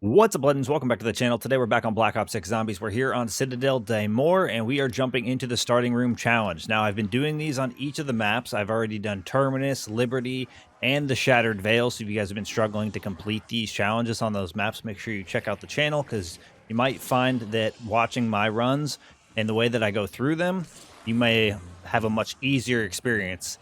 What's up, Legends? Welcome back to the channel. Today we're back on Black Ops 6 Zombies. We're here on Citadelle Des Morts, and we are jumping into the starting room challenge. Now, I've been doing these on each of the maps. I've already done Terminus, Liberty, and the Shattered Veil. So if you guys have been struggling to complete these challenges on those maps, make sure you check out the channel, because you might find that watching my runs and the way that I go through them, you may have a much easier experience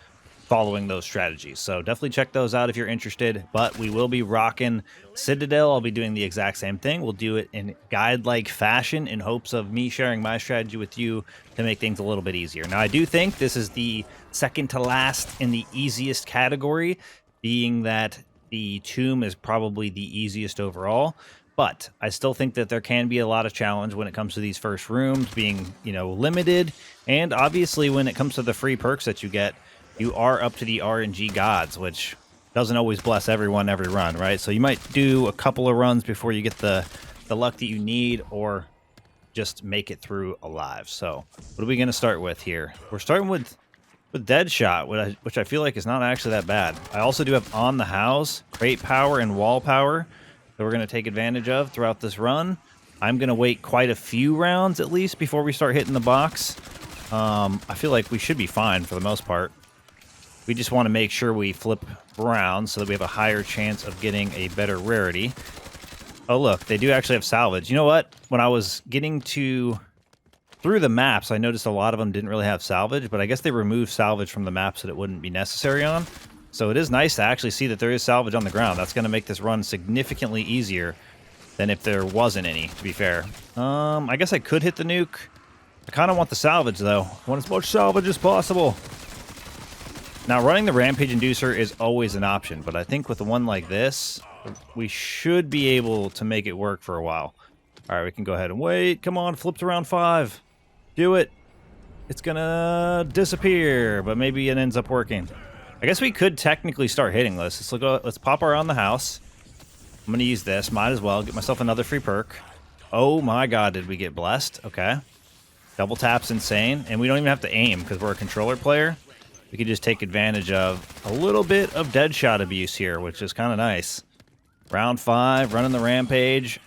following those strategies. So definitely check those out if you're interested, but we will be rocking Citadel. I'll be doing the exact same thing. We'll do it in guide-like fashion in hopes of me sharing my strategy with you to make things a little bit easier. Now, I do think this is the second to last in the easiest category, being that the tomb is probably the easiest overall. But I still think that there can be a lot of challenge when it comes to these first rooms being, limited. And obviously when it comes to the free perks that you get, you are up to the RNG gods, which doesn't always bless everyone every run, right? So you might do a couple of runs before you get the luck that you need, or just make it through alive. So what are we going to start with here? We're starting with Deadshot, which I feel like is not actually that bad. I also do have On the House, Crate Power, and Wall Power that we're going to take advantage of throughout this run. I'm going to wait quite a few rounds at least before we start hitting the box. I feel like we should be fine for the most part. We just want to make sure we flip around so that we have a higher chance of getting a better rarity. Oh, look, they do actually have salvage. You know what? When I was getting through the maps, I noticed a lot of them didn't really have salvage, but I guess they removed salvage from the maps that it wouldn't be necessary on. So it is nice to actually see that there is salvage on the ground. That's going to make this run significantly easier than if there wasn't any, to be fair. I guess I could hit the nuke. I kind of want the salvage, though. I want as much salvage as possible. Now, running the rampage inducer is always an option, but I think with the one like this, we should be able to make it work for a while. All right, we can go ahead and wait. Come on, flipped around 5. Do it. It's gonna disappear, but maybe it ends up working. I guess we could technically start hitting this. Let's pop our On the House. I'm gonna use this. Might as well get myself another free perk. Oh my god, did we get blessed? Okay. Double tap's insane, and we don't even have to aim because we're a controller player. We could just take advantage of a little bit of Deadshot abuse here, which is kind of nice. Round 5, running the rampage,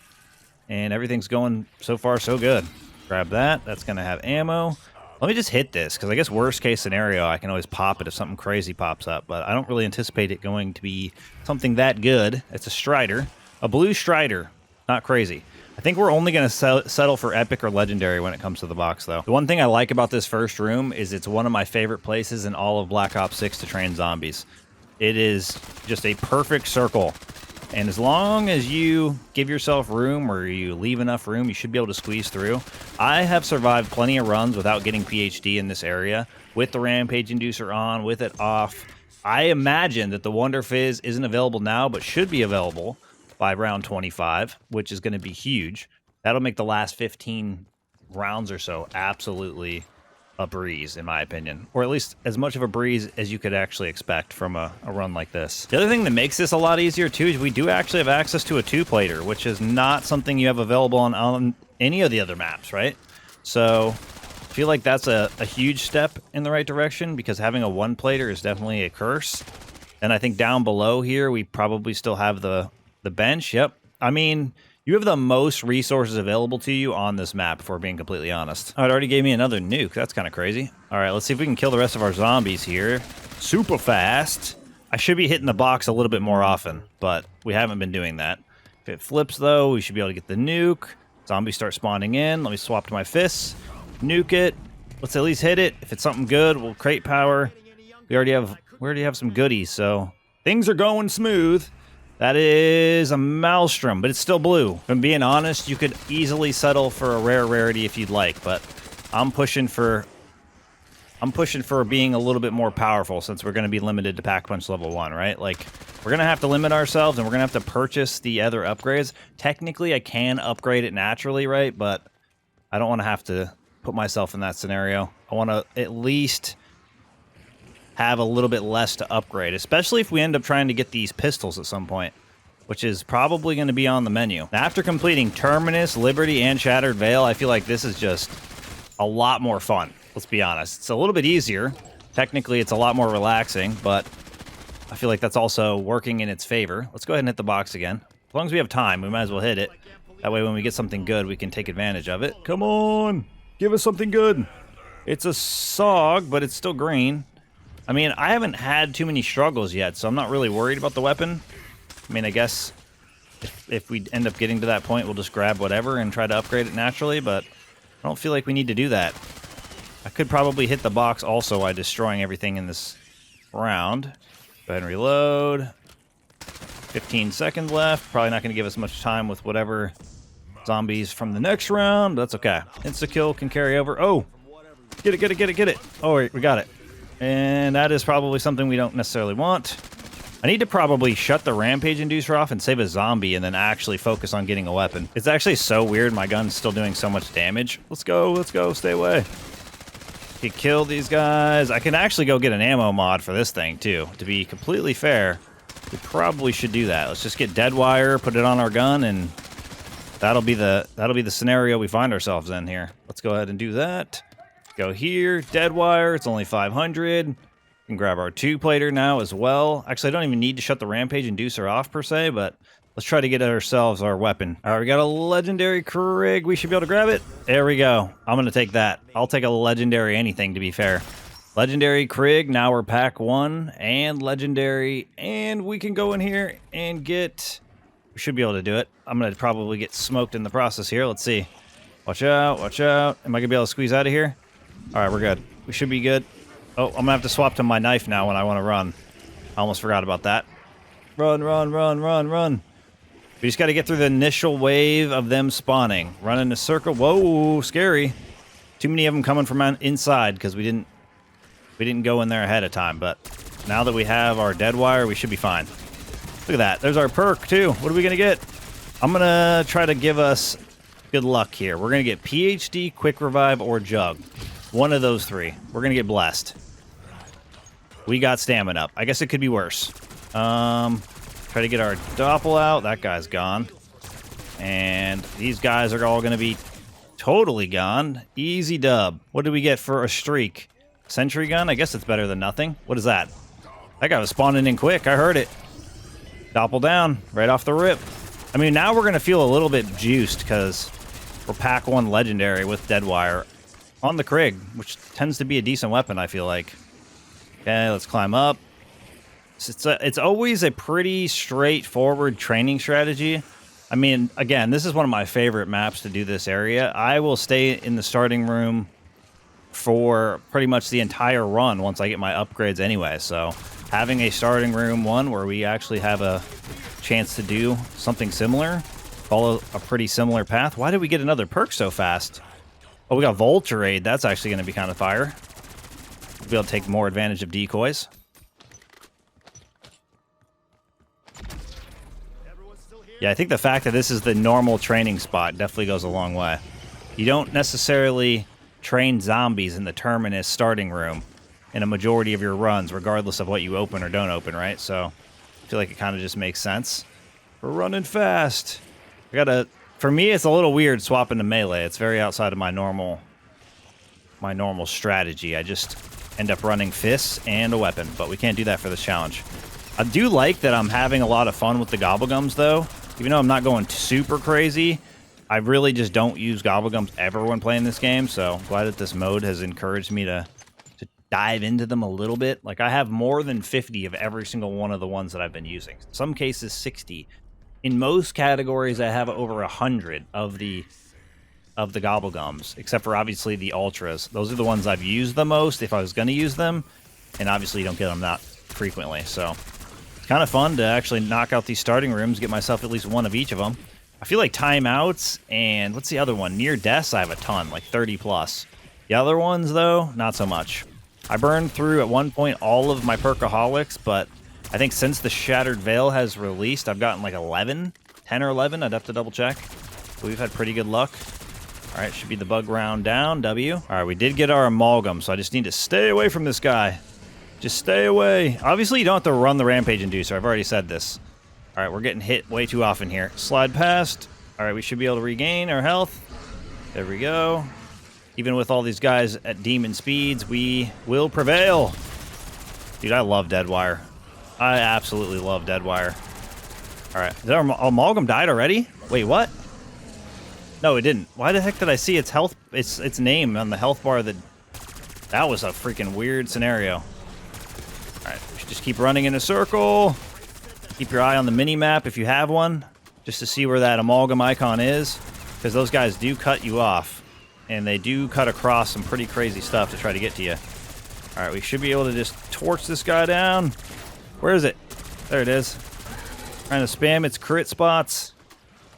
and everything's going so far so good. Grab that. That's going to have ammo. Let me just hit this, because I guess worst case scenario, I can always pop it if something crazy pops up, but I don't really anticipate it going to be something that good. It's a Strider. A blue Strider. Not crazy. I think we're only going to settle for epic or legendary when it comes to the box, though. The one thing I like about this first room is it's one of my favorite places in all of Black Ops 6 to train zombies. It is just a perfect circle. And as long as you give yourself room, or you leave enough room, you should be able to squeeze through. I have survived plenty of runs without getting PhD in this area, with the rampage inducer on, with it off. I imagine that the wunderfizz isn't available now, but should be available by round 25, which is going to be huge. That'll make the last 15 rounds or so absolutely a breeze, in my opinion. Or at least as much of a breeze as you could actually expect from a run like this. The other thing that makes this a lot easier, too, is we do actually have access to a 2-plater, which is not something you have available on any of the other maps, right? So I feel like that's a huge step in the right direction, because having a 1-plater is definitely a curse. And I think down below here, we probably still have the bench. Yep. I mean, you have the most resources available to you on this map, if we're being completely honest. Oh, it already gave me another nuke. That's kind of crazy. All right, let's see if we can kill the rest of our zombies here super fast. I should be hitting the box a little bit more often, but we haven't been doing that. If it flips, though, we should be able to get the nuke. Zombies start spawning in. Let me swap to my fists. Nuke it. Let's at least hit it. If it's something good, we'll crate power. We already have some goodies, so things are going smooth. That is a Maelstrom, but it's still blue. If I'm being honest, you could easily settle for a rare rarity if you'd like, but I'm pushing for being a little bit more powerful, since we're going to be limited to Pack Punch level 1, right? Like, we're going to have to limit ourselves, and we're going to have to purchase the other upgrades. Technically, I can upgrade it naturally, right? But I don't want to have to put myself in that scenario. I want to at least have a little bit less to upgrade, especially if we end up trying to get these pistols at some point, which is probably going to be on the menu. Now, after completing Terminus, Liberty, and Shattered Veil, I feel like this is just a lot more fun. Let's be honest. It's a little bit easier. Technically, it's a lot more relaxing, but I feel like that's also working in its favor. Let's go ahead and hit the box again. As long as we have time, we might as well hit it. That way when we get something good, we can take advantage of it. Come on! Give us something good! It's a SOG, but it's still green. I mean, I haven't had too many struggles yet, so I'm not really worried about the weapon. I mean, I guess if we end up getting to that point, we'll just grab whatever and try to upgrade it naturally, but I don't feel like we need to do that. I could probably hit the box also by destroying everything in this round. Go ahead and reload. 15 seconds left. Probably not going to give us much time with whatever zombies from the next round. That's okay. Insta-kill can carry over. Oh! Get it, get it, get it, get it! Oh, wait, we got it. And that is probably something we don't necessarily want. I need to probably shut the rampage inducer off and save a zombie and then actually focus on getting a weapon. It's actually so weird my gun's still doing so much damage. Let's go, stay away. You kill these guys. I can actually go get an ammo mod for this thing too. To be completely fair, we probably should do that. Let's just get dead wire, put it on our gun, and that'll be the scenario we find ourselves in here. Let's go ahead and do that. Go here, dead wire, it's only 500. We can grab our 2-plater now as well. Actually, I don't even need to shut the rampage inducer off per se, but let's try to get ourselves our weapon. All right, we got a legendary Krig. We should be able to grab it. There we go. I'm going to take that. I'll take a legendary anything, to be fair. Legendary Krig. Now we're pack 1 and legendary. And we can go in here and get... We should be able to do it. I'm going to probably get smoked in the process here. Let's see. Watch out. Watch out. Am I going to be able to squeeze out of here? All right, we're good. We should be good. Oh, I'm going to have to swap to my knife now when I want to run. I almost forgot about that. Run, run, run, run, run. We just got to get through the initial wave of them spawning. Run in a circle. Whoa, scary. Too many of them coming from inside because we didn't go in there ahead of time. But now that we have our dead wire, we should be fine. Look at that. There's our perk, too. What are we going to get? I'm going to try to give us good luck here. We're going to get PhD, Quick Revive, or Jug. One of those three. We're going to get blessed. We got stamina up. I guess it could be worse. Try to get our doppel out. That guy's gone. And these guys are all going to be totally gone. Easy dub. What did we get for a streak? Sentry gun? I guess it's better than nothing. What is that? That guy was spawning in quick. I heard it. Doppel down. Right off the rip. I mean, now we're going to feel a little bit juiced because we're pack 1 legendary with Deadwire on the Krig, which tends to be a decent weapon, I feel like. Okay, let's climb up. It's always a pretty straightforward training strategy. I mean, again, this is one of my favorite maps to do this area. I will stay in the starting room for pretty much the entire run once I get my upgrades anyway. So having a starting room one where we actually have a chance to do something similar, follow a pretty similar path. Why did we get another perk so fast? Oh, we got Vulturade. That's actually going to be kind of fire. We'll be able to take more advantage of decoys. Yeah, I think the fact that this is the normal training spot definitely goes a long way. You don't necessarily train zombies in the terminus starting room in a majority of your runs, regardless of what you open or don't open, right? So I feel like it kind of just makes sense. We're running fast. For me, it's a little weird swapping to melee. It's very outside of my normal strategy. I just end up running fists and a weapon, but we can't do that for this challenge. I do like that I'm having a lot of fun with the gobblegums, though. Even though I'm not going super crazy, I really just don't use gobblegums ever when playing this game, so I'm glad that this mode has encouraged me to dive into them a little bit. Like, I have more than 50 of every single one of the ones that I've been using. In some cases, 60. In most categories, I have over 100 of the gobblegums, except for obviously the ultras. Those are the ones I've used the most if I was going to use them, and obviously you don't get them that frequently, so it's kind of fun to actually knock out these starting rooms, get myself at least one of each of them. I feel like timeouts and what's the other one? Near deaths, I have a ton, like 30 plus. The other ones, though, not so much. I burned through at one point all of my perkaholics, but I think since the Shattered Veil has released, I've gotten like 10 or 11. I'd have to double check. But we've had pretty good luck. All right, should be the bug round down. W. All right, we did get our amalgam, so I just need to stay away from this guy. Just stay away. Obviously, you don't have to run the rampage inducer. I've already said this. All right, we're getting hit way too often here. Slide past. All right, we should be able to regain our health. There we go. Even with all these guys at demon speeds, we will prevail. Dude, I love Deadwire. I absolutely love Deadwire. All right. Is our amalgam died already? Wait, what? No, it didn't. Why the heck did I see its health, its name on the health bar? That was a freaking weird scenario. All right, we should just keep running in a circle. Keep your eye on the mini map if you have one, just to see where that amalgam icon is, because those guys do cut you off, and they do cut across some pretty crazy stuff to try to get to you. All right, we should be able to just torch this guy down. Where is it? There it is. Trying to spam its crit spots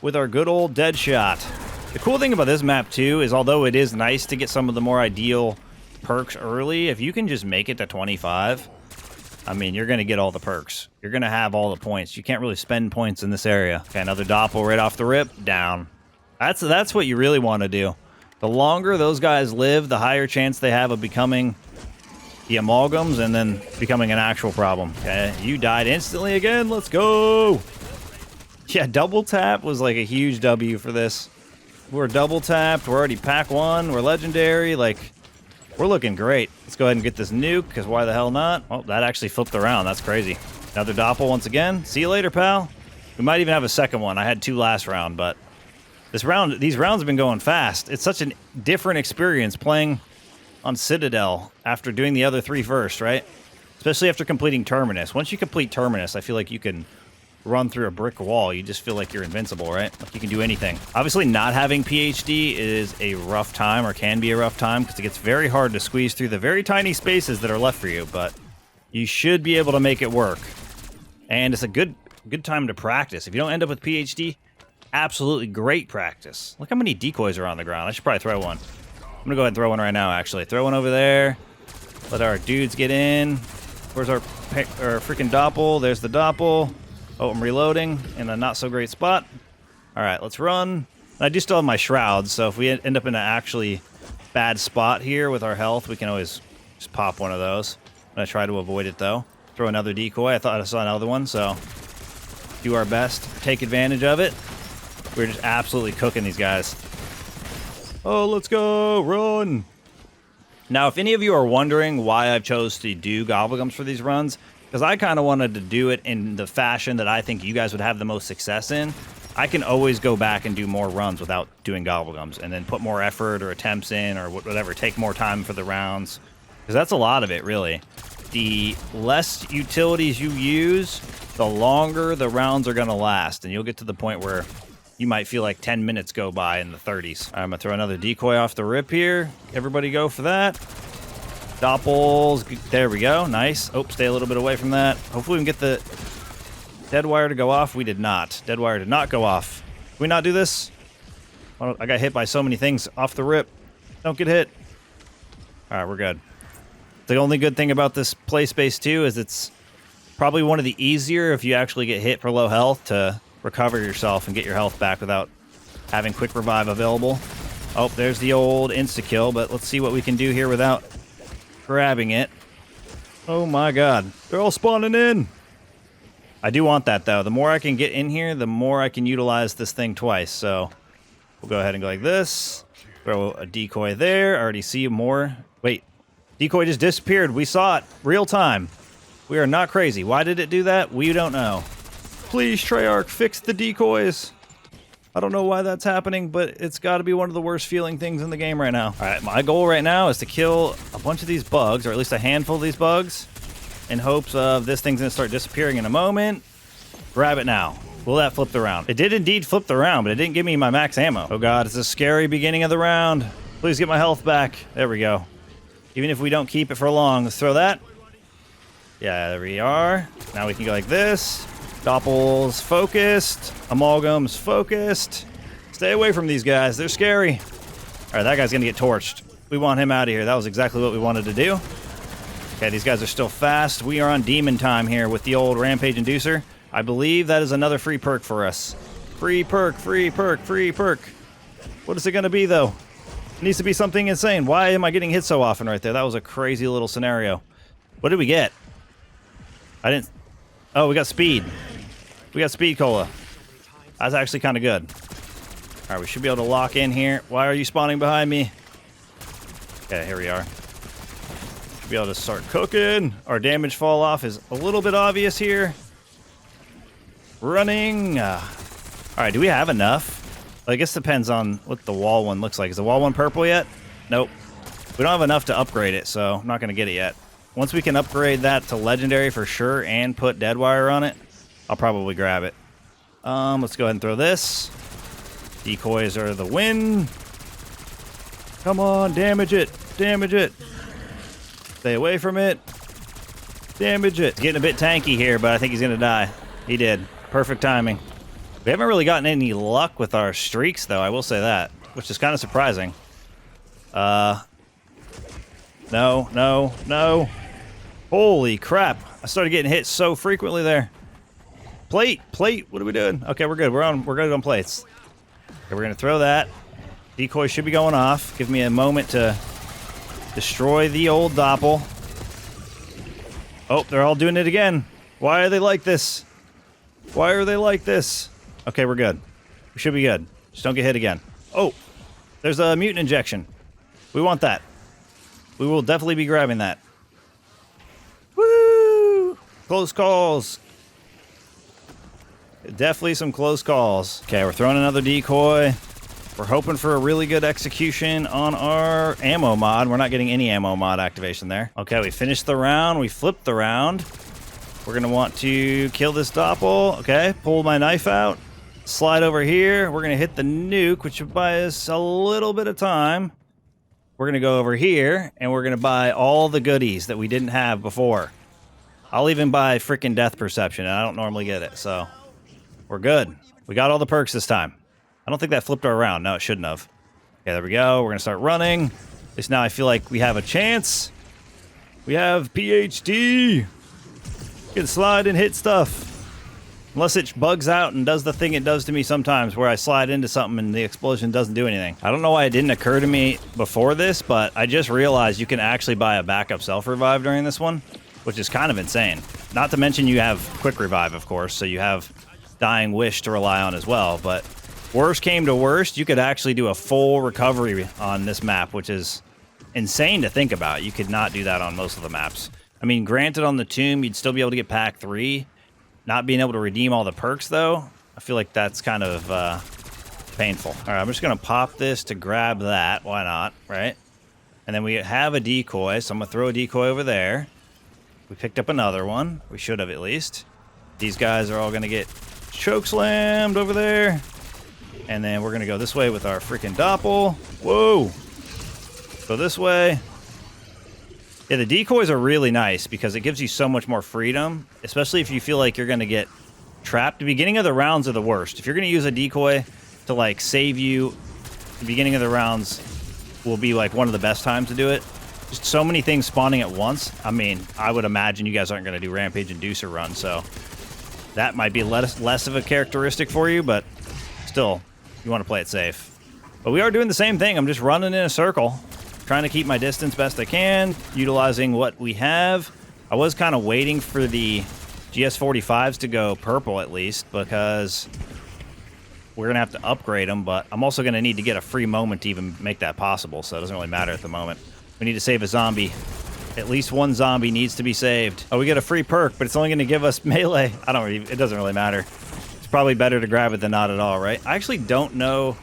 with our good old dead shot. The cool thing about this map, too, is although it is nice to get some of the more ideal perks early, if you can just make it to 25, I mean, you're going to get all the perks. You're going to have all the points. You can't really spend points in this area. Okay, another doppel right off the rip. Down. That's what you really want to do. The longer those guys live, the higher chance they have of becoming the amalgams and then becoming an actual problem. Okay, you died instantly again. Let's go. Yeah, double tap was like a huge W for this. We're double tapped. We're already pack 1. We're legendary. Like, we're looking great. Let's go ahead and get this nuke, because why the hell not? Oh, that actually flipped around. That's crazy. Another doppel once again. See you later, pal. We might even have a second one. I had 2 last round, but these rounds have been going fast. It's such a different experience playing on Citadel after doing the other 3 first, right? Especially after completing Terminus. Once you complete Terminus, I feel like you can run through a brick wall. You just feel like you're invincible, right? Like you can do anything. Obviously, not having PhD is a rough time, or can be a rough time, because it gets very hard to squeeze through the very tiny spaces that are left for you, but you should be able to make it work. And it's a good time to practice. If you don't end up with PhD, absolutely great practice. Look how many decoys are on the ground. I should probably throw one. I'm gonna go ahead and throw one right now, actually. Throw one over there. Let our dudes get in. Where's our freaking doppel? There's the doppel. Oh, I'm reloading in a not-so-great spot. All right, let's run. I do still have my shrouds, so if we end up in an actually bad spot here with our health, we can always just pop one of those. I'm going to try to avoid it, though. Throw another decoy. I thought I saw another one, so do our best. Take advantage of it. We're just absolutely cooking these guys. Oh, let's go. Run. Now, if any of you are wondering why I've chose to do gobblegums for these runs, because I kind of wanted to do it in the fashion that I think you guys would have the most success in. I can always go back and do more runs without doing gobblegums, and then put more effort or attempts in or whatever, take more time for the rounds, because that's a lot of it, really. The less utilities you use, the longer the rounds are going to last, and you'll get to the point where you might feel like 10 minutes go by in the 30s. I'm going to throw another decoy off the rip here. Everybody go for that. Doppels, there we go, nice. Oh, stay a little bit away from that. Hopefully we can get the dead wire to go off. We did not. Dead wire did not go off. Can we not do this? I got hit by so many things off the rip. Don't get hit. All right, we're good. The only good thing about this play space, too, is it's probably one of the easier, if you actually get hit for low health, to recover yourself and get your health back without having quick revive available. Oh, there's the old insta-kill, but let's see what we can do here without grabbing it. Oh my god. They're all spawning in. I do want that, though. The more I can get in here, the more I can utilize this thing twice. So we'll go ahead and go like this. Throw a decoy there. I already see more. Wait. Decoy just disappeared. We saw it. Real time. We are not crazy. Why did it do that? We don't know. Please, Treyarch, fix the decoys. I don't know why that's happening, but it's got to be one of the worst feeling things in the game right now. All right, my goal right now is to kill a bunch of these bugs, or at least a handful of these bugs, in hopes of this thing's going to start disappearing in a moment. Grab it now. Will that flip the round? It did indeed flip the round, but it didn't give me my max ammo. Oh god, it's a scary beginning of the round. Please get my health back. There we go. Even if we don't keep it for long, let's throw that. Yeah, there we are. Now we can go like this. Doppels focused. Amalgams focused. Stay away from these guys. They're scary. All right, that guy's going to get torched. We want him out of here. That was exactly what we wanted to do. Okay, these guys are still fast. We are on demon time here with the old rampage inducer. I believe that is another free perk for us. Free perk, free perk, free perk. What is it going to be, though? It needs to be something insane. Why am I getting hit so often right there? That was a crazy little scenario. What did we get? I didn't... Oh, we got speed. We got speed cola. That's actually kind of good. All right, we should be able to lock in here. Why are you spawning behind me? Okay, here we are. Should be able to start cooking. Our damage fall off is a little bit obvious here. Running. All right, do we have enough? Well, I guess it depends on what the wall one looks like. Is the wall one purple yet? Nope. We don't have enough to upgrade it, so I'm not going to get it yet. Once we can upgrade that to legendary for sure and put dead wire on it, I'll probably grab it. Let's go ahead and throw this. Decoys are the win. Come on, damage it. Damage it. Stay away from it. Damage it. It's getting a bit tanky here, but I think he's going to die. He did. Perfect timing. We haven't really gotten any luck with our streaks, though, I will say that, which is kind of surprising. No, no, no. Holy crap. I started getting hit so frequently there. Plate, plate, what are we doing? Okay, we're good. We're good on plates. Okay, we're going to throw that. Decoy should be going off. Give me a moment to destroy the old doppel. Oh, they're all doing it again. Why are they like this? Why are they like this? Okay, we're good. We should be good. Just don't get hit again. Oh, there's a mutant injection. We want that. We will definitely be grabbing that. Woo! Close calls. Definitely some close calls. Okay, we're throwing another decoy. We're hoping for a really good execution on our ammo mod. We're not getting any ammo mod activation there. Okay, we finished the round. We flipped the round. We're going to want to kill this doppel. Okay, pull my knife out. Slide over here. We're going to hit the nuke, which will buy us a little bit of time. We're going to go over here, and we're going to buy all the goodies that we didn't have before. I'll even buy freaking death perception, and I don't normally get it, so we're good. We got all the perks this time. I don't think that flipped our round. No, it shouldn't have. Okay, there we go. We're going to start running. At least now I feel like we have a chance. We have PhD. We can slide and hit stuff. Unless it bugs out and does the thing it does to me sometimes where I slide into something and the explosion doesn't do anything. I don't know why it didn't occur to me before this, but I just realized you can actually buy a backup self-revive during this one, which is kind of insane. Not to mention you have quick revive, of course, so you have dying wish to rely on as well, but worst came to worst, you could actually do a full recovery on this map, which is insane to think about. You could not do that on most of the maps. I mean, granted on the tomb, you'd still be able to get pack 3. Not being able to redeem all the perks, though, I feel like that's kind of painful. All right, I'm just going to pop this to grab that. Why not, right? And then we have a decoy, so I'm going to throw a decoy over there. We picked up another one. We should have at least. These guys are all going to get chokeslammed over there. And then we're going to go this way with our freaking doppel. Whoa! Go this way. Yeah, the decoys are really nice because it gives you so much more freedom, especially if you feel like you're going to get trapped. The beginning of the rounds are the worst. If you're going to use a decoy to, like, save you, the beginning of the rounds will be, like, one of the best times to do it. Just so many things spawning at once. I mean, I would imagine you guys aren't going to do rampage inducer run, so that might be less of a characteristic for you, but still, you want to play it safe. But we are doing the same thing. I'm just running in a circle, trying to keep my distance best I can, utilizing what we have. I was kind of waiting for the GS45s to go purple at least, because we're going to have to upgrade them, but I'm also going to need to get a free moment to even make that possible, so it doesn't really matter at the moment. We need to save a zombie. At least one zombie needs to be saved. Oh, we get a free perk, but it's only going to give us melee. It doesn't really matter. It's probably better to grab it than not at all, right? I actually don't know.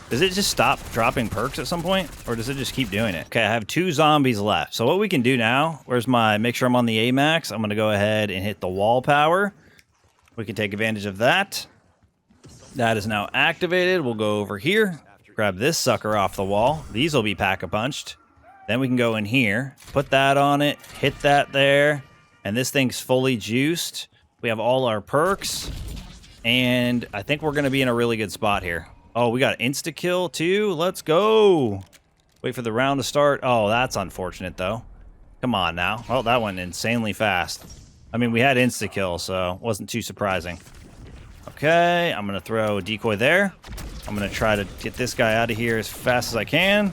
Does it just stop dropping perks at some point? Or does it just keep doing it? Okay, I have 2 zombies left. So what we can do now, make sure I'm on the AMAX. I'm going to go ahead and hit the wall power. We can take advantage of that. That is now activated. We'll go over here, grab this sucker off the wall. These will be pack-a-punched. Then we can go in here, put that on it, hit that there, and this thing's fully juiced. We have all our perks, and I think we're going to be in a really good spot here. Oh, we got insta-kill, too? Let's go! Wait for the round to start. Oh, that's unfortunate, though. Come on, now. Oh, that went insanely fast. I mean, we had insta-kill, so it wasn't too surprising. Okay, I'm going to throw a decoy there. I'm going to try to get this guy out of here as fast as I can.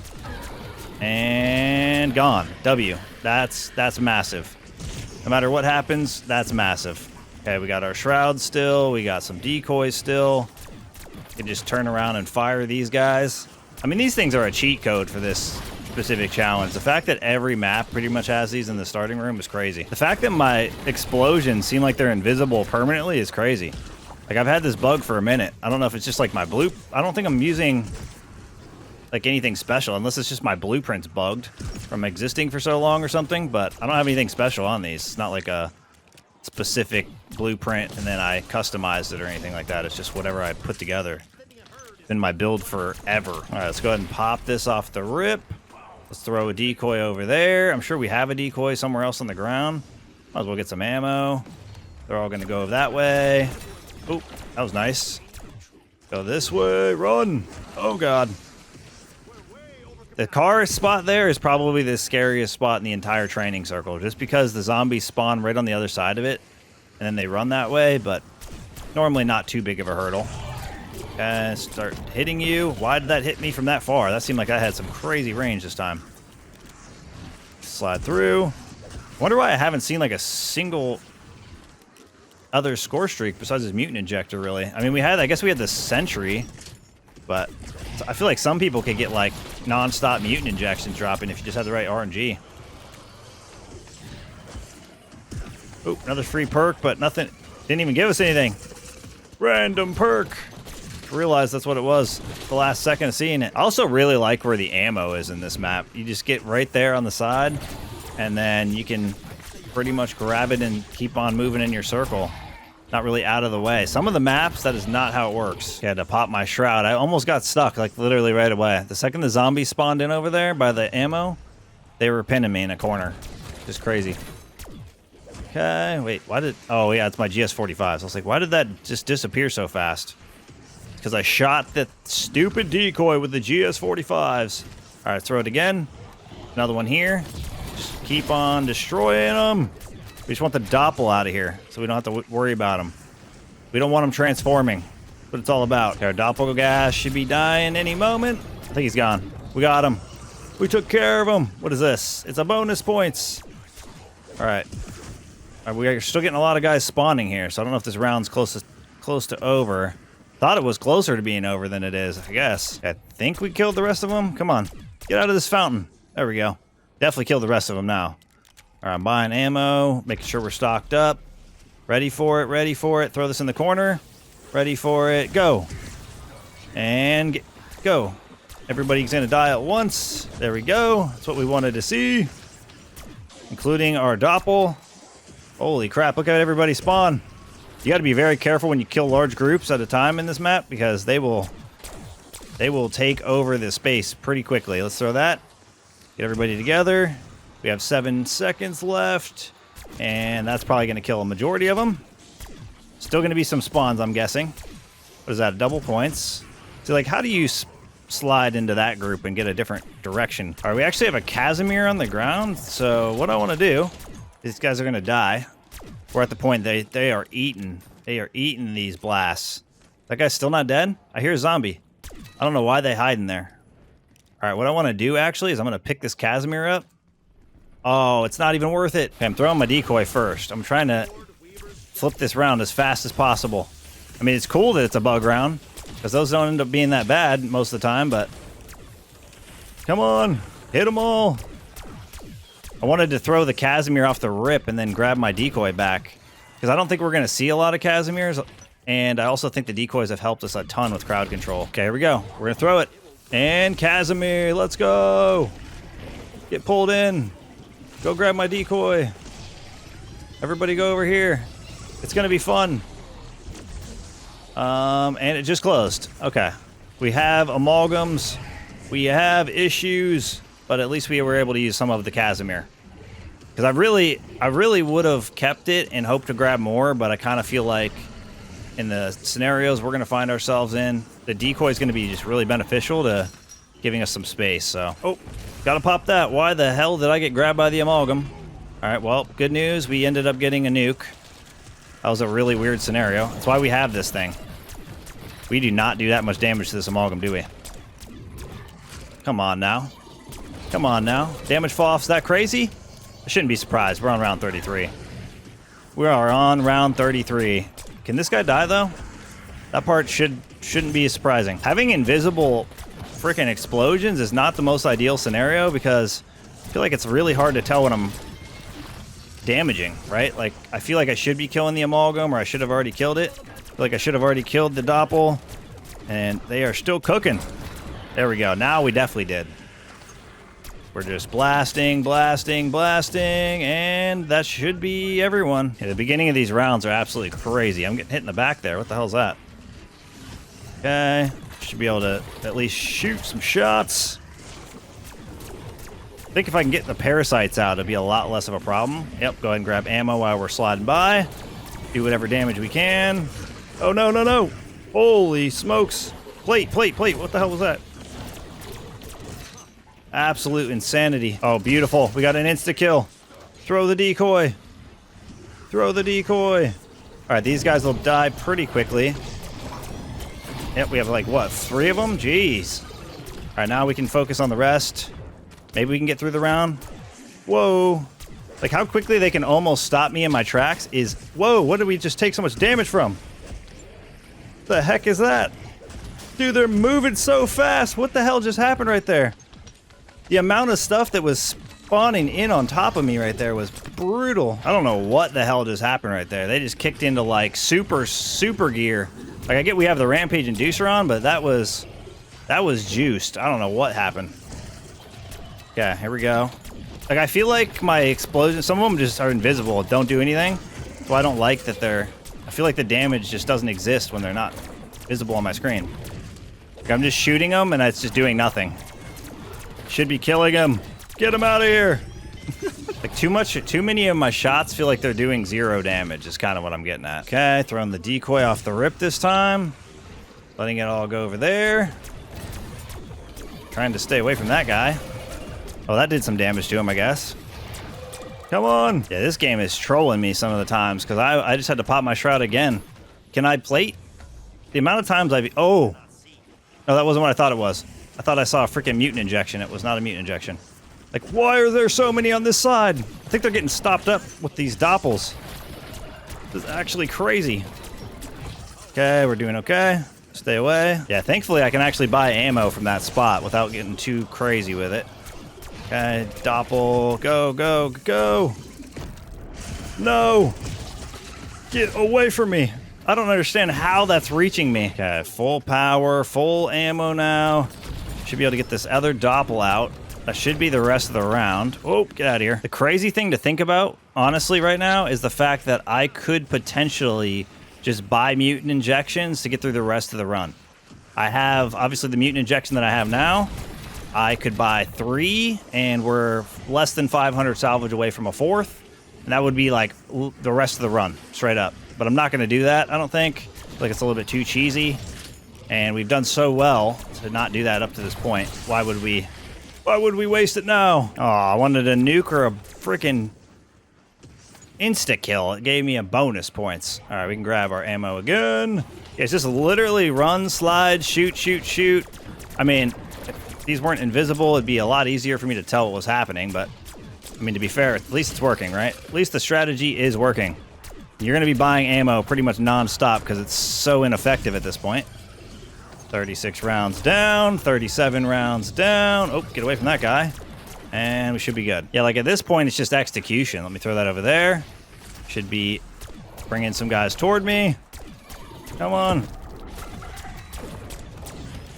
And gone. W. That's massive. No matter what happens, that's massive. Okay, we got our shrouds still. We got some decoys still. We can just turn around and fire these guys. I mean, these things are a cheat code for this specific challenge. The fact that every map pretty much has these in the starting room is crazy. The fact that my explosions seem like they're invisible permanently is crazy. Like, I've had this bug for a minute. I don't know if it's just like my blue... I don't think I'm using like anything special, unless it's just my blueprint's bugged from existing for so long or something, but I don't have anything special on these. It's not like a specific blueprint and then I customized it or anything like that. It's just whatever I put together. It's been my build forever. All right, let's go ahead and pop this off the rip. Let's throw a decoy over there. I'm sure we have a decoy somewhere else on the ground. Might as well get some ammo. They're all gonna go that way. Oh, that was nice. Go this way, run. Oh God. The car spot there is probably the scariest spot in the entire training circle, just because the zombies spawn right on the other side of it, and then they run that way, but normally not too big of a hurdle. And start hitting you. Why did that hit me from that far? That seemed like I had some crazy range this time. Slide through. Wonder why I haven't seen like a single other score streak besides this mutant injector, really. I mean, I guess we had the sentry, but I feel like some people could get like non-stop mutant injections dropping if you just had the right RNG. Oh, another free perk, but nothing. Didn't even give us anything. Random perk. Realized that's what it was the last second of seeing it. I also really like where the ammo is in this map. You just get right there on the side, and then you can pretty much grab it and keep on moving in your circle. Not really out of the way. Some of the maps, that is not how it works. I had to pop my shroud. I almost got stuck, like literally right away. The second the zombies spawned in over there by the ammo, they were pinning me in a corner. Just crazy. Okay, wait, why did... Oh, yeah, it's my GS-45s. I was like, why did that just disappear so fast? Because I shot the stupid decoy with the GS-45s. All right, throw it again. Another one here. Just keep on destroying them. We just want the doppel out of here, so we don't have to worry about them. We don't want them transforming. That's what it's all about. Our doppelganger should be dying any moment. I think he's gone. We got him. We took care of him. What is this? It's a bonus points. All right. We are still getting a lot of guys spawning here, so I don't know if this round's close to over. Thought it was closer to being over than it is, I guess. I think we killed the rest of them. Come on. Get out of this fountain. There we go. Definitely killed the rest of them now. All right, I'm buying ammo, making sure we're stocked up. Ready for it, ready for it. Throw this in the corner. Ready for it, go. And go. Everybody's gonna die at once. There we go. That's what we wanted to see. Including our doppel. Holy crap, look at everybody spawn. You gotta be very careful when you kill large groups at a time in this map, because they will take over the space pretty quickly. Let's throw that. Get everybody together. We have 7 seconds left, and that's probably going to kill a majority of them. Still going to be some spawns, I'm guessing. What is that, double points? So, like, how do you slide into that group and get a different direction? All right, we actually have a Casimir on the ground, so what I want to do, these guys are going to die. We're at the point they are eating. They are eating these blasts. That guy's still not dead? I hear a zombie. I don't know why they hide in there. All right, what I want to do, actually, is I'm going to pick this Casimir up. Oh, it's not even worth it. Okay, I'm throwing my decoy first. I'm trying to flip this round as fast as possible. I mean, it's cool that it's a bug round, because those don't end up being that bad most of the time, but... Come on, hit them all. I wanted to throw the Casimir off the rip and then grab my decoy back, because I don't think we're going to see a lot of Casimirs, and I also think the decoys have helped us a ton with crowd control. Okay, here we go. We're going to throw it. And Casimir, let's go. Get pulled in. Go grab my decoy. Everybody go over here. It's going to be fun. And it just closed. Okay. We have amalgams. We have issues. But at least we were able to use some of the Casimir. Because I really would have kept it and hoped to grab more, but I kind of feel like in the scenarios we're going to find ourselves in, the decoy is going to be just really beneficial to giving us some space. So, oh, gotta pop that. Why the hell did I get grabbed by the amalgam? All right, well, good news. We ended up getting a nuke. That was a really weird scenario. That's why we have this thing. We do not do that much damage to this amalgam, do we? Come on now. Come on now. Damage fall-off's that crazy? I shouldn't be surprised. We're on round 33. We are on round 33. Can this guy die, though? That part shouldn't be surprising. Having invisible freaking explosions is not the most ideal scenario, because I feel like it's really hard to tell when I'm damaging, right? Like, I feel like I should be killing the amalgam, or I should have already killed it. Feel like I should have already killed the doppel. And they are still cooking. There we go. Now we definitely did. We're just blasting, blasting, blasting, and that should be everyone. Yeah, the beginning of these rounds are absolutely crazy. I'm getting hit in the back there. What the hell's that? Okay. Should be able to at least shoot some shots. I think if I can get the parasites out, it'll be a lot less of a problem. Yep, go ahead and grab ammo while we're sliding by. Do whatever damage we can. Oh, no, no, no. Holy smokes. Plate, plate, plate. What the hell was that? Absolute insanity. Oh, beautiful. We got an insta-kill. Throw the decoy. Throw the decoy. All right, these guys will die pretty quickly. Yep, we have like, what, 3 of them? Jeez. All right, now we can focus on the rest. Maybe we can get through the round. Whoa. Like, how quickly they can almost stop me in my tracks is... Whoa, what did we just take so much damage from? What the heck is that? Dude, they're moving so fast. What the hell just happened right there? The amount of stuff that was spawning in on top of me right there was brutal. I don't know what the hell just happened right there. They just kicked into like super gear. Like I get we have the rampage inducer on, but that was juiced. I don't know what happened. Okay, here we go. Like I feel like my explosions, some of them just are invisible, don't do anything. So I don't like that I feel like the damage just doesn't exist when they're not visible on my screen. Like I'm just shooting them and it's just doing nothing. Should be killing him. Get him out of here. Like too many of my shots feel like they're doing 0 damage is kind of what I'm getting at. Okay, throwing the decoy off the rip this time. Letting it all go over there. Trying to stay away from that guy. Oh, that did some damage to him, I guess. Come on. Yeah, this game is trolling me some of the times because I just had to pop my shroud again. Can I plate? The amount of times Oh. No, that wasn't what I thought it was. I thought I saw a freaking mutant injection. It was not a mutant injection. Like, why are there so many on this side? I think they're getting stopped up with these doppels. This is actually crazy. Okay, we're doing okay. Stay away. Yeah, thankfully I can actually buy ammo from that spot without getting too crazy with it. Okay, doppel. Go, go, go. No. Get away from me. I don't understand how that's reaching me. Okay, full power, full ammo now. Should be able to get this other doppel out. That should be the rest of the round. Oh, get out of here. The crazy thing to think about, honestly, right now, is the fact that I could potentially just buy mutant injections to get through the rest of the run. I have, obviously, the mutant injection that I have now. I could buy 3, and we're less than 500 salvage away from a 4th. And that would be, like, the rest of the run, straight up. But I'm not going to do that, I don't think. Like, it's a little bit too cheesy. And we've done so well to not do that up to this point. Why would we waste it now? Oh, I wanted a nuke or a freaking insta-kill. It gave me a bonus points. All right, we can grab our ammo again. Yeah, it's just literally run, slide, shoot, shoot, shoot. I mean, if these weren't invisible, it'd be a lot easier for me to tell what was happening. But, I mean, to be fair, at least it's working, right? At least the strategy is working. You're going to be buying ammo pretty much non-stop because it's so ineffective at this point. 36 rounds down, 37 rounds down. Oh, get away from that guy. And we should be good. Yeah, like at this point, it's just execution. Let me throw that over there. Should be bringing some guys toward me. Come on.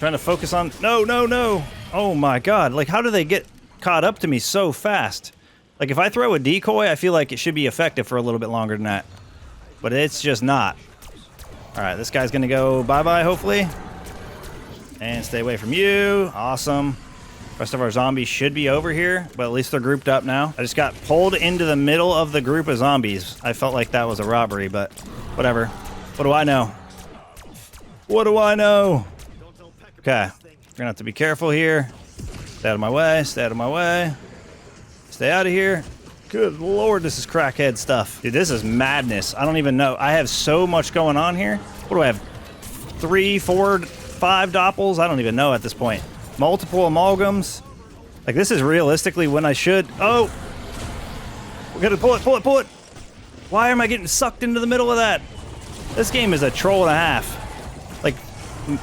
Trying to focus on... No, no, no. Oh my God. Like, how do they get caught up to me so fast? Like, if I throw a decoy, I feel like it should be effective for a little bit longer than that. But it's just not. All right, this guy's going to go bye-bye, hopefully. And stay away from you. Awesome. Rest of our zombies should be over here, but at least they're grouped up now. I just got pulled into the middle of the group of zombies. I felt like that was a robbery, but whatever. What do I know? What do I know? Okay. We're gonna have to be careful here. Stay out of my way. Stay out of my way. Stay out of here. Good Lord, this is crackhead stuff. Dude, this is madness. I don't even know. I have so much going on here. What do I have? 3, 4... 5 doppels? I don't even know at this point. Multiple amalgams. Like, this is realistically when I should... Oh! We're gonna pull it, pull it, pull it! Why am I getting sucked into the middle of that? This game is a troll and a half. Like,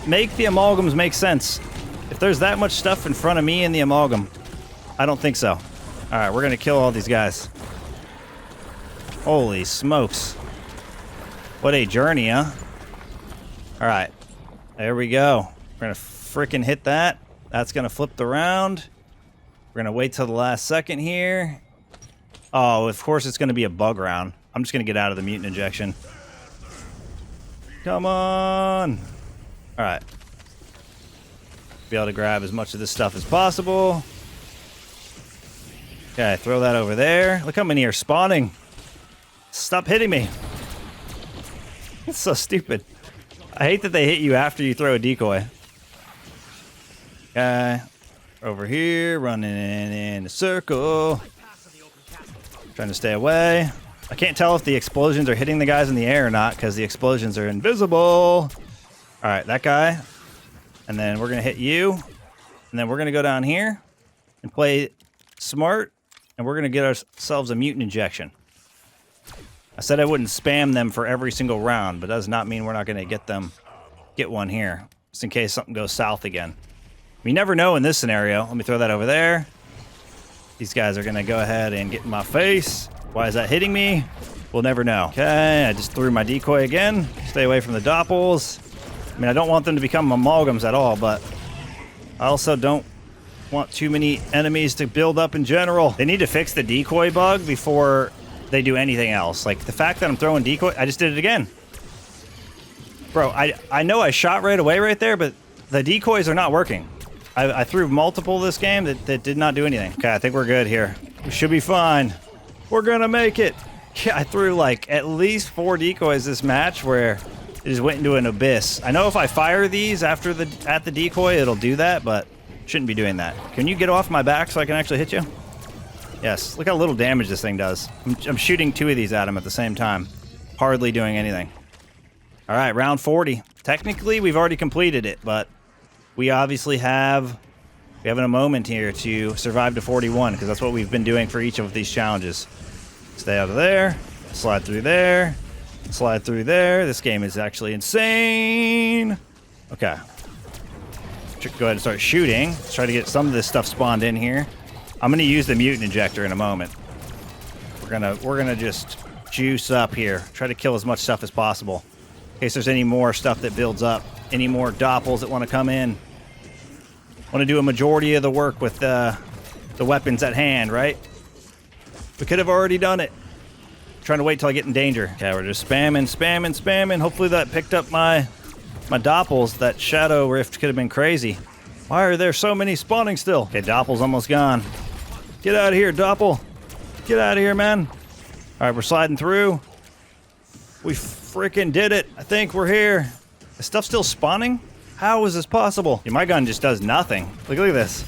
make the amalgams make sense. If there's that much stuff in front of me in the amalgam, I don't think so. Alright, we're gonna kill all these guys. Holy smokes. What a journey, huh? All right, there we go. We're gonna freaking hit that. That's gonna flip the round. We're gonna wait till the last second here. Oh, of course it's gonna be a bug round. I'm just gonna get out of the mutant injection. Come on. All right. Be able to grab as much of this stuff as possible. Okay, throw that over there. Look how many are spawning. Stop hitting me. It's so stupid. I hate that they hit you after you throw a decoy. Okay. Over here, running in a circle. Trying to stay away. I can't tell if the explosions are hitting the guys in the air or not because the explosions are invisible. All right, that guy. And then we're going to hit you. And then we're going to go down here and play smart. And we're going to get ourselves a mutant injection. I said I wouldn't spam them for every single round, but that does not mean we're not going to get one here. Just in case something goes south again. We never know in this scenario. Let me throw that over there. These guys are going to go ahead and get in my face. Why is that hitting me? We'll never know. Okay, I just threw my decoy again. Stay away from the doppels. I mean, I don't want them to become amalgams at all, but I also don't want too many enemies to build up in general. They need to fix the decoy bug before they do anything else. Like, the fact that I'm throwing decoy... I just did it again. Bro, I know I shot right away right there, but the decoys are not working. I threw multiple this game that did not do anything. Okay, I think we're good here. We should be fine. We're gonna make it. Yeah, I threw like at least 4 decoys this match where it just went into an abyss. I know if I fire these at the decoy, it'll do that, but shouldn't be doing that. Can you get off my back so I can actually hit you? Yes, look how little damage this thing does. I'm shooting 2 of these at him at the same time. Hardly doing anything. All right, round 40. Technically, we've already completed it, but we obviously have a moment here to survive to 41, because that's what we've been doing for each of these challenges. Stay out of there, slide through there, slide through there. This game is actually insane. Okay. Go ahead and start shooting. Let's try to get some of this stuff spawned in here. I'm gonna use the mutant injector in a moment. We're gonna just juice up here. Try to kill as much stuff as possible. In case there's any more stuff that builds up. Any more doppels that want to come in. Want to do a majority of the work with the weapons at hand, right? We could have already done it. Trying to wait till I get in danger. Okay, we're just spamming. Hopefully that picked up my doppels. That shadow rift could have been crazy. Why are there so many spawning still? Okay, doppel's almost gone. Get out of here, doppel. Get out of here, man. All right, we're sliding through. We freaking did it. I think we're here. Is stuff still spawning? How is this possible? Yeah, my gun just does nothing. Look at this.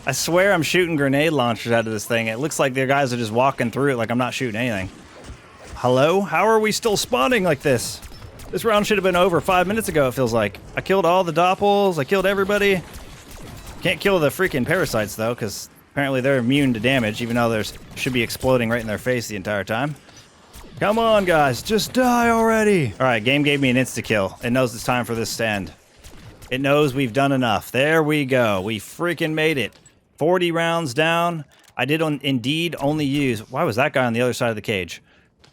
I swear I'm shooting grenade launchers out of this thing. It looks like the guys are just walking through it like I'm not shooting anything. Hello? How are we still spawning like this? This round should have been over 5 minutes ago, it feels like. I killed all the doppels. I killed everybody. Can't kill the freaking parasites, though, because apparently they're immune to damage, even though there's should be exploding right in their face the entire time. Come on, guys. Just die already. All right, game gave me an insta-kill. It knows it's time for this to end. It knows we've done enough. There we go. We freaking made it. 40 rounds down. I did indeed only use... Why was that guy on the other side of the cage?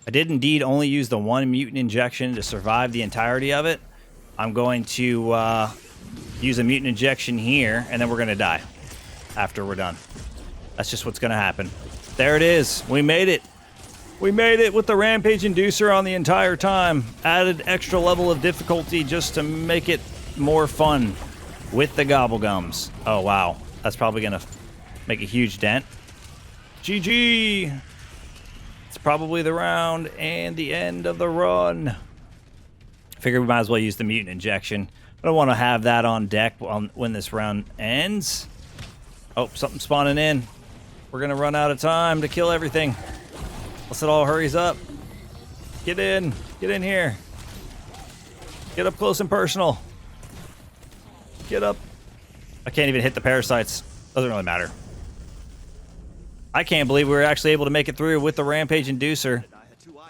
I did indeed only use the 1 mutant injection to survive the entirety of it. I'm going to use a mutant injection here, and then we're going to die after we're done. That's just what's going to happen. There it is. We made it. We made it with the rampage inducer on the entire time. Added extra level of difficulty just to make it more fun with the gobblegums. Oh, wow. That's probably going to make a huge dent. GG! It's probably the round and the end of the run. Figure we might as well use the mutant injection. I don't want to have that on deck when this round ends. Oh, something's spawning in. We're going to run out of time to kill everything. Unless it all hurries up. Get in. Get in here. Get up close and personal. Get up. I can't even hit the parasites. Doesn't really matter. I can't believe we were actually able to make it through with the rampage inducer.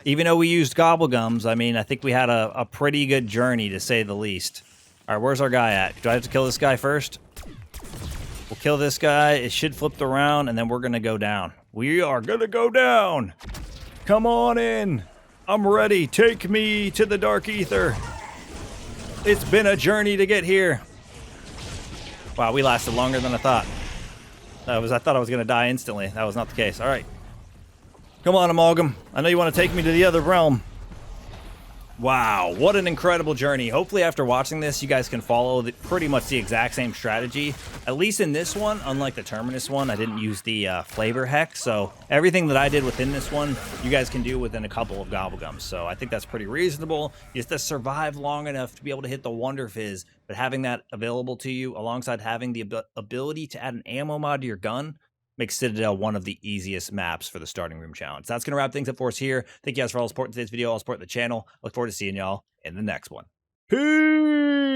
Even though we used gobblegums, I mean, I think we had a pretty good journey, to say the least. All right, where's our guy at? Do I have to kill this guy first? We'll kill this guy. It should flip around, and then we're going to go down. We are going to go down. Come on in. I'm ready. Take me to the dark ether. It's been a journey to get here. Wow, we lasted longer than I thought. I thought I was going to die instantly. That was not the case. All right. Come on, Amalgam. I know you want to take me to the other realm. Wow, what an incredible journey. Hopefully after watching this, you guys can follow pretty much the exact same strategy. At least in this one, unlike the Terminus one, I didn't use the flavor hex. So everything that I did within this one, you guys can do within a couple of gobblegums. So I think that's pretty reasonable. You just have to survive long enough to be able to hit the wunderfizz, but having that available to you alongside having the ability to add an ammo mod to your gun makes Citadel one of the easiest maps for the starting room challenge. That's going to wrap things up for us here. Thank you guys for all the support in today's video, all support the channel. Look forward to seeing y'all in the next one. Peace!